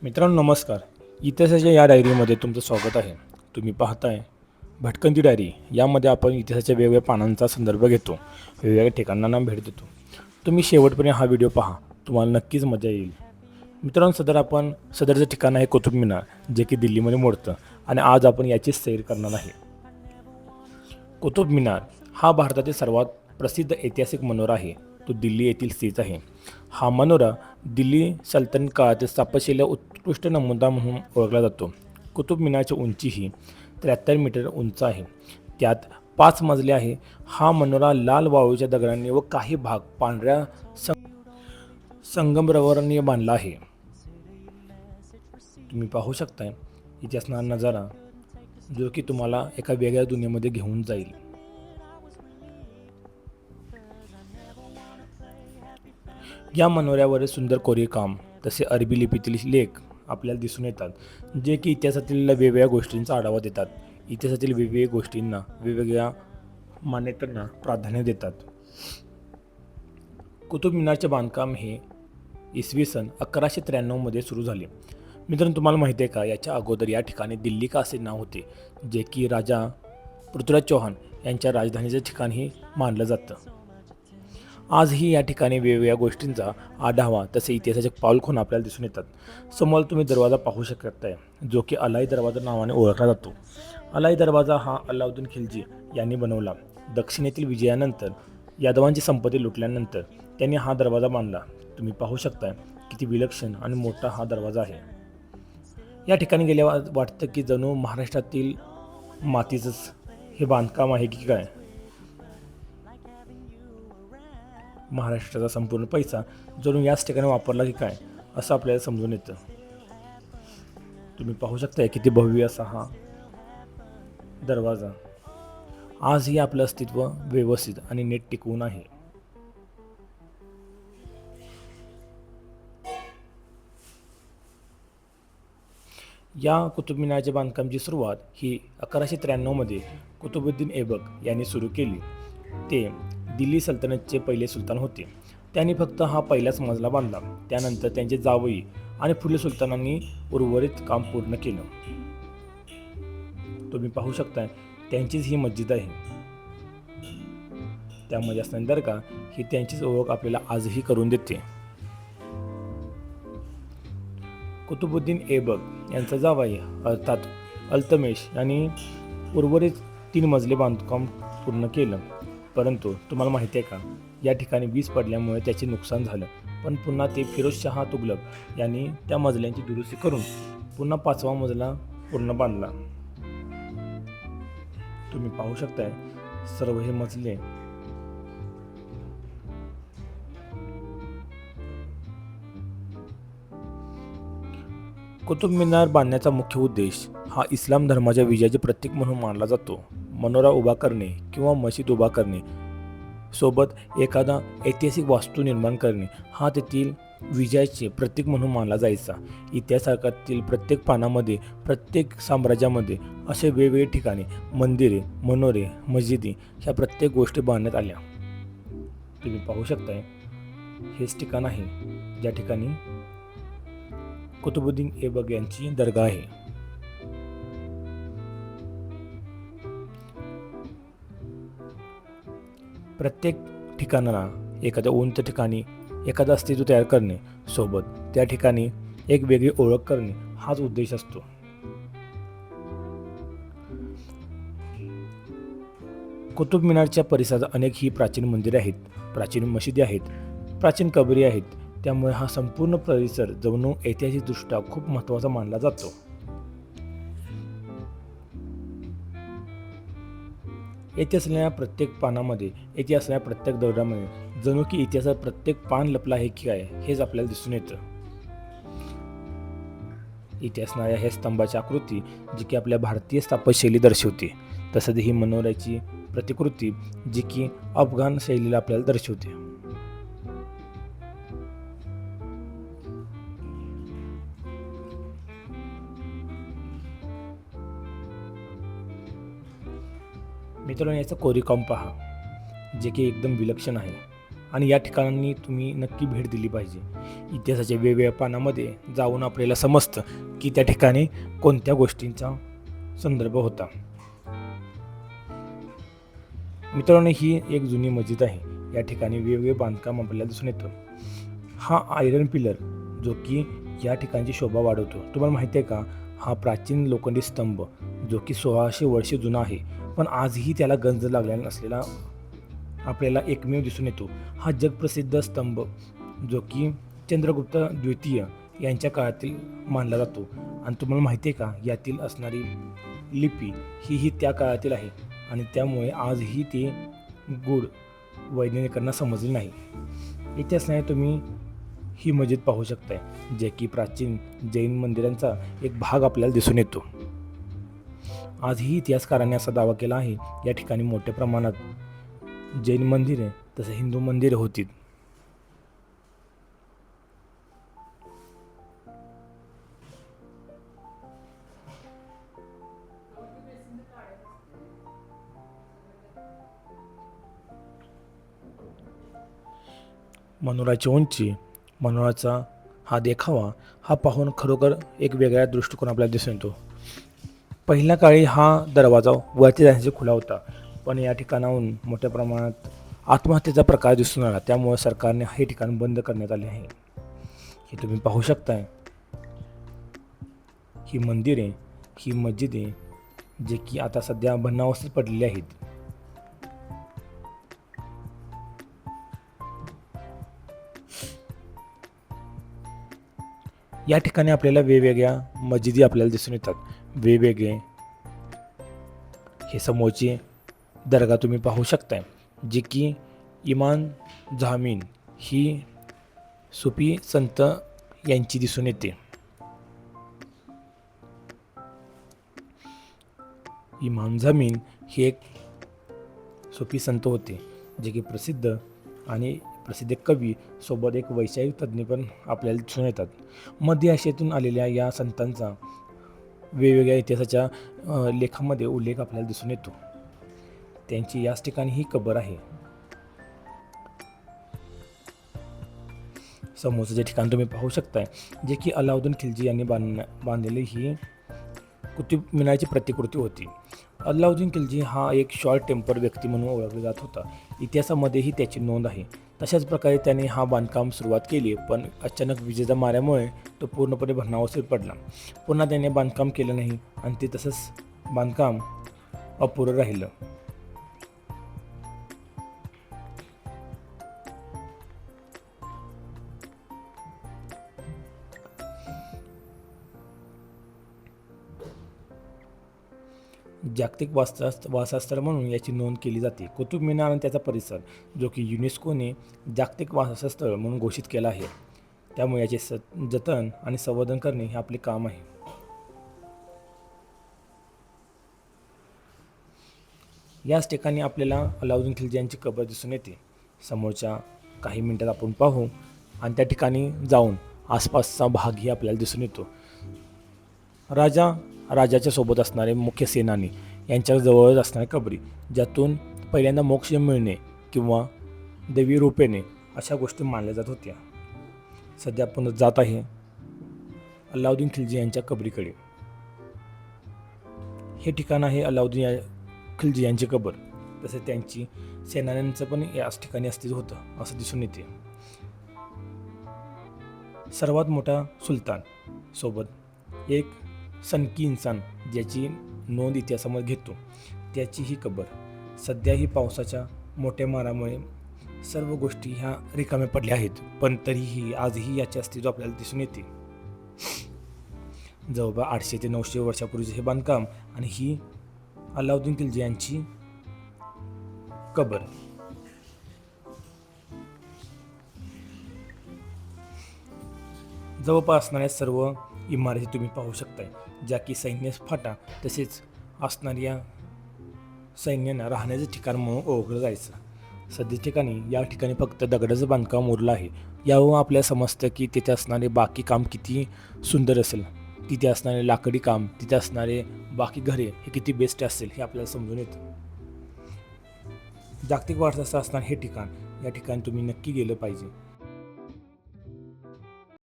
मित्रांनो नमस्कार. इतिहासाच्या या डायरीमध्ये तुमचं स्वागत आहे. तुम्ही पाहताय भटकंती डायरी. यामध्ये आपण इतिहासाच्या वेगवेगळ्या पानांचा संदर्भ घेतो, वेगवेगळ्या ठिकाणांना भेट देतो. तुम्ही शेवटपर्यंत हा व्हिडिओ पहा, तुम्हाला नक्कीच मजा येईल. मित्रांनो सदरचं ठिकाण आहे कुतुब मिनार, जे की दिल्लीमध्ये मोडतं आणि आज आपण याची सैर करणार आहे. कुतुब मिनार हा भारतातील सर्वात प्रसिद्ध ऐतिहासिक मनोरा आहे. तो दिल्ली येथील स्थित आहे. हा मनोरा दिल्ली सल्तनत काळातील स्थापत्यशैलीचा उत्कृष्ट नमुना म्हणून ओळखला जातो. कुतुब मिनारची उंची ही 73 मीटर उंच आहे. त्यात 5 मजले आहे. हा मनोरा लाल वाळूच्या दगडांनी व काही भाग पांढऱ्या संगमरवरांनी बांधला आहे. तुम्ही पाहू शकताय इथे असणारा नजारा, जो की तुम्हाला एका वेगळ्या दुनियेमध्ये घेऊन जाईल. या मनोऱ्यावर सुंदर कोरीव काम तसे अरबी लिपीतील लेख आपल्याला दिसून येतात, जे की इतिहासातील वेगवेगळ्या गोष्टींचा आढावा देतात. इतिहासातील वेगवेगळ्या गोष्टींना वेगवेगळ्या मान्यतांना प्राधान्य देतात. कुतुब मिनारचे बांधकाम हे इसवी सन 1193 सुरू झाले. मित्रांनो तुम्हाला माहिती आहे का, याच्या अगोदर या ठिकाणी दिल्ली का असे नाव होते, जे की राजा पृथ्वीराज चौहान यांच्या राजधानीचे ठिकाण हे मानलं जातं. आजही या ठिकाणी वेगवेगळ्या गोष्टींचा आढावा तसे इतिहासाचे पाऊलखुणा आपल्याला दिसून येतात. समोर तुम्ही दरवाजा पाहू शकताय, जो की अलाई दरवाजा नावाने ओळखला जातो. अलाई दरवाजा हा अलाउद्दीन खिलजी यांनी बनवला. दक्षिणेतील विजयानंतर यादवांची संपत्ती लुटल्यानंतर त्यांनी हा दरवाजा बांधला. तुम्ही पाहू शकता किती विलक्षण आणि मोठा हा दरवाजा आहे. या ठिकाणी गेल्यावर वाटतं की जणू महाराष्ट्रातील मातीचंच हे बांधकाम आहे की काय. महाराष्ट्राचा संपूर्ण पैसा जणू याच ठिकाणी वापरला की काय असं आपल्याला समजून येतं. तुम्ही पाहू शकता किती भव्य असा हा दरवाजा आजही आपलं अस्तित्व व्यवस्थित आणि नीट टिकवून आहे. या कुतुब मिनारच्या बांधकामाची सुरुवात ही 1193 कुतुबुद्दीन ऐबक यांनी सुरू केली. ते दिल्ली सल्तनतचे पहिले सुलतान होते. त्यांनी फक्त हा पहिलाच मजला बांधला. त्यानंतर त्यांचे जावई आणि पुढील सुलतानांनी उर्वरित काम पूर्ण केलं. तुम्ही पाहू शकता त्यांचीच ही मस्जिद आहे. त्यामध्ये असणारी दर्गा ही त्यांचीच ओळख आपल्याला आजही करून देते. कुतुबुद्दीन ऐबक यांचा जावई अर्थात अल्तमेश यांनी उर्वरित 3 मजले बांधकाम पूर्ण केलं. परंतु तुम्हाला माहिती आहे का, या ठिकाणी वीज पडल्यामुळे त्याचे नुकसान झालं. पण पुन्हा ते फिरोजशाह तुघलक यांनी त्या मजल्यांची दुरुस्ती करून पुन्हा 5वा मजला पूर्ण बांधला. तुम्ही पाहू शकताय सर्व हे मजले कुतुब मिनार बांधण्याचा मुख्य उद्देश हा इस्लाम धर्माच्या विजयाचे प्रतीक म्हणून मानला जातो. मनोरा उभा करणे किंवा मशीद उभा करणे सोबत एखादा ऐतिहासिक वास्तू निर्माण करणे हा तेथील विजयाचे प्रतीक म्हणून मानला जायचा. इतिहासातील प्रत्येक पानामध्ये प्रत्येक साम्राज्यामध्ये असे वेगवेगळे ठिकाणी मंदिरे, मनोरे, मस्जिदी ह्या प्रत्येक गोष्टी बांधण्यात आल्या. तुम्ही पाहू शकताय हेच ठिकाण आहे ज्या ठिकाणी कुतुबुद्दीन ऐबक यांची दर्गा आहे. प्रत्येक ठिकाणाला एखाद्या उंच ठिकाणी एखादं अस्तित्व तयार करणे सोबत त्या ठिकाणी एक वेगळी ओळख करणे हाच उद्देश असतो. कुतुब मिनारच्या परिसरात अनेक ही प्राचीन मंदिरे आहेत, प्राचीन मशिदी आहेत, प्राचीन कबरी आहेत. त्यामुळे हा संपूर्ण परिसर जणू ऐतिहासिकदृष्ट्या खूप महत्त्वाचा मानला जातो. येथे असलेल्या प्रत्येक पानामध्ये, येथे असलेल्या प्रत्येक दगडामध्ये जणू की इतिहासात प्रत्येक पान लपला आहे की काय हेच आपल्याला दिसून येतं. इथे असणाऱ्या हे स्तंभाची आकृती जी की आपल्या भारतीय स्थापत्यशैली दर्शवते, तसंच ही मनोऱ्याची प्रतिकृती जी की अफगाण शैलीला आपल्याला दर्शवते. मित्रांनो याचं कोरीवकाम पहा, जे की एकदम विलक्षण आहे. आणि या ठिकाणी तुम्ही नक्की भेट दिली पाहिजे. इतिहासाच्या वेगवेगळ्या पानामध्ये जाऊन आपल्याला समजतं की त्या ठिकाणी कोणत्या गोष्टींचा संदर्भ होता. मित्रांनो, ही एक जुनी मस्जिद आहे. या ठिकाणी वेगवेगळे बांधकाम आपल्याला दिसून येतं. हा आयरन पिलर जो की या ठिकाणची शोभा वाढवतो. तुम्हाला माहिती आहे का, हा प्राचीन लोखंडी स्तंभ जो की 1600 वर्षे जुना आहे, पण आजही त्याला गंज लागलेला नसलेला आपल्याला एकमेव दिसून येतो. हा जगप्रसिद्ध स्तंभ जो की चंद्रगुप्त द्वितीय यांच्या काळातील मानला जातो. आणि तुम्हाला माहिती आहे का, यातील असणारी लिपी ही त्या काळातील आहे आणि त्यामुळे आजही ते गूढ वैज्ञानिकांना समजले नाही. इथे असणारे तुम्ही ही मस्जिद पाहू शकताय, जे की प्राचीन जैन मंदिरांचा एक भाग आपल्याला दिसून येतो. आजही इतिहासकारांनी असा दावा केला आहे या ठिकाणी मोठ्या प्रमाणात जैन मंदिरे तसे हिंदू मंदिरे होती. मनोराची उंची, मनोराचा हा देखावा हा पाहून खरोखर एक वेगळा दृष्टिकोन आपल्याला दिसून येतो. पहिल्या काळी हा दरवाजा वरती जाण्यासाठी खुला होता, पण या ठिकाणाहून मोठ्या प्रमाणात आत्महत्येचा प्रकार दिसून आला, त्यामुळे सरकारने हे ठिकाण बंद करण्यात आले आहे. हे तुम्ही पाहू शकताय. ही मंदिरे, ही मस्जिदे जे की आता सध्या भग्नावस्थेत पडलेली आहेत. या ठिकाणी आपल्याला वेगवेगळ्या मस्जिदी आपल्याला दिसून येतात. वेगवेगळे हे समोरचे दर्गा तुम्ही पाहू शकताय, जे की इमाम झामीन ही सुफी संत यांची दिसून येते. इमाम झामीन हे एक सुफी संत होते, जे की प्रसिद्ध आणि प्रसिद्ध कवी सोबत एक वैचारिक तज्ज्ञ पण आपल्याला दिसून येतात. मध्य आशियातून आलेल्या या संतांचा वेगवेगळ्या इतिहासाच्या लेखामध्ये उल्लेख आपल्याला दिसून येतो. त्यांची याच ठिकाणी ही कबर आहे. समोरचं जे ठिकाण तुम्ही पाहू शकताय, जे की अलाउद्दीन खिलजी यांनी बांधलेली ही कुतुब मिनारची प्रतिकृती होती. अलाउद्दीन खिलजी हा एक शॉर्ट टेम्पर व्यक्ती म्हणून ओळखला जात होता. इतिहासामध्येही त्याची नोंद आहे. तशाच प्रकारे त्याने हा बांधकाम सुरुवात केली, पण अचानक विजेच्या माऱ्यामुळे तो पूर्णपणे भग्नावस्थेत पडला. पुन्हा त्याने बांधकाम केलं नाही आणि ते तसंच बांधकाम अपुरं राहिलं. जागतिक वारसास्थळ म्हणून याची नोंद केली जाते. कुतुब मिनार आणि त्याचा परिसर जो की युनेस्कोने जागतिक वारसास्थळ म्हणून घोषित केला आहे, त्यामुळे याचे जतन आणि संवर्धन करणे हे आपले काम आहे. याच ठिकाणी आपल्याला अलाउद्दीन खिलजी यांची कबर दिसून येते. समोरच्या काही मिनिटात आपण पाहू आणि त्या ठिकाणी जाऊन आसपासचा भागही आपल्याला दिसून येतो. राजाच्या सोबत असणारे मुख्य सेनानी यांच्या जवळच असणाऱ्या कबरी, ज्यातून पहिल्यांदा मोक्ष मिळणे किंवा दैवी रूपेने अशा गोष्टी मानल्या जात होत्या. सध्या आपण जात आहे अलाउद्दीन खिलजी यांच्या कबरीकडे. हे ठिकाण आहे अलाउद्दीन खिलजी यांची कबर. तसे त्यांची सेनान्यांचं पण याच ठिकाणी अस्तित्व होतं असं दिसून येते. सर्वात मोठा सुलतान सोबत एक सनकी इन्सान ज्याची नोंद इतिहासामध्ये घेतो, त्याची ही कबर. सध्या ही पावसाच्या मोठ्या मारामुळे सर्व गोष्टी ह्या रिकाम्या पडल्या आहेत, पण तरीही आजही याचे अस्तित्व आपल्याला दिसून येते. जवळपास 800 ते 900 वर्षापूर्वीचे हे बांधकाम आणि ही अलाउद्दीन खिलजी यांची कबर. जवळपास असणाऱ्या सर्व इमारती तुम्ही पाहू शकताय, ज्या की सैन्य फाटा तसेच असणाऱ्या सैन्यांना राहण्याचं ठिकाण म्हणून ओळखलं जायचं. सध्या ठिकाणी या ठिकाणी फक्त दगडाचं बांधकाम उरलं आहे. यावरून आपल्याला समजतं की तिथे असणारे बाकी काम किती सुंदर असेल, तिथे असणारे लाकडी काम, तिथे असणारे बाकी घरे हे किती बेस्ट असेल हे आपल्याला समजून येतं. जागतिक वारसा असणारे हे ठिकाण या ठिकाणी तुम्ही नक्की गेलं पाहिजे.